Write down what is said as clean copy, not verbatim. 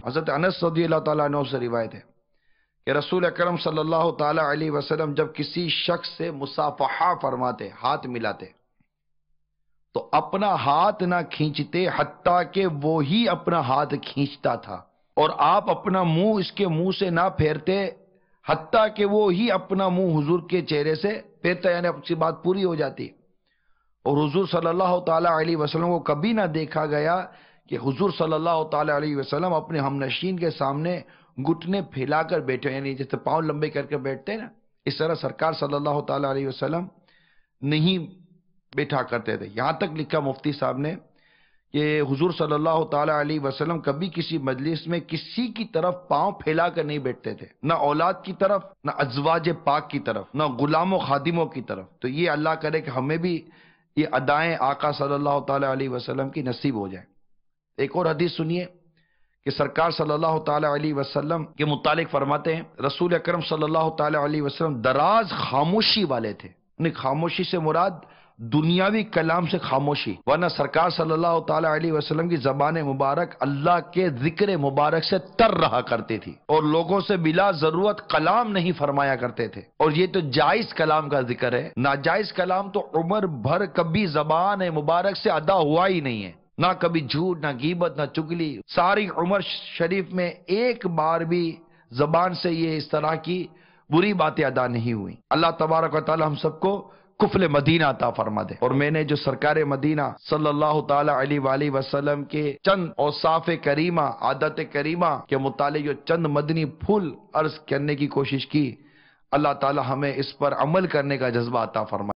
حضرت انس رضی اللہ تعالیٰ عنہ سے روایت ہے کہ رسول اکرم صلی اللہ تعالیٰ علیہ وسلم جب کسی شخص سے مصافحہ فرماتے، ہاتھ ملاتے، تو اپنا ہاتھ نہ کھینچتے حتیٰ کہ وہی اپنا ہاتھ کھینچتا تھا، اور آپ اپنا منہ اس کے منہ سے نہ پھیرتے حتیٰ کہ وہی اپنا منہ حضور کے چہرے سے پھیرتا، یعنی اپنی بات پوری ہو جاتی۔ اور حضور صلی اللہ تعالیٰ علیہ وسلم کو کبھی نہ دیکھا گیا کہ حضور صلی اللہ تعالیٰ علیہ وسلم اپنے ہمنشین کے سامنے گھٹنے پھیلا کر بیٹھے، یعنی جیسے پاؤں لمبے کر کے بیٹھتے ہیں نا، اس طرح سرکار صلی اللہ تعالیٰ علیہ وسلم نہیں بیٹھا کرتے تھے۔ یہاں تک لکھا مفتی صاحب نے کہ حضور صلی اللہ تعالیٰ علیہ وسلم کبھی کسی مجلس میں کسی کی طرف پاؤں پھیلا کر نہیں بیٹھتے تھے، نہ اولاد کی طرف، نہ ازواج پاک کی طرف، نہ غلام و خادموں کی طرف۔ تو یہ اللہ کرے کہ ہمیں بھی یہ ادائیں آقا صلی اللہ تعالیٰ علیہ وسلم کی نصیب ہو جائیں۔ ایک اور حدیث سنیے کہ سرکار صلی اللہ تعالیٰ علیہ وسلم کے متعلق فرماتے ہیں، رسول اکرم صلی اللہ تعالیٰ علیہ وسلم دراز خاموشی والے تھے۔ خاموشی سے مراد دنیاوی کلام سے خاموشی، ورنہ سرکار صلی اللہ تعالیٰ علیہ وسلم کی زبان مبارک اللہ کے ذکر مبارک سے تر رہا کرتی تھی، اور لوگوں سے بلا ضرورت کلام نہیں فرمایا کرتے تھے۔ اور یہ تو جائز کلام کا ذکر ہے، ناجائز کلام تو عمر بھر کبھی زبان مبارک سے ادا ہوا ہی نہیں ہے، نہ کبھی جھوٹ، نہ غیبت، نہ چگلی۔ ساری عمر شریف میں ایک بار بھی زبان سے یہ اس طرح کی بری باتیں ادا نہیں ہوئی۔ اللہ تبارک و تعالی ہم سب کو کفل مدینہ عطا فرما دے۔ اور میں نے جو سرکار مدینہ صلی اللہ تعالی علیہ وآلہ وسلم کے چند اوصاف کریمہ، عادت کریمہ کے متعلق جو چند مدنی پھول عرض کرنے کی کوشش کی، اللہ تعالی ہمیں اس پر عمل کرنے کا جذبہ عطا فرمائے۔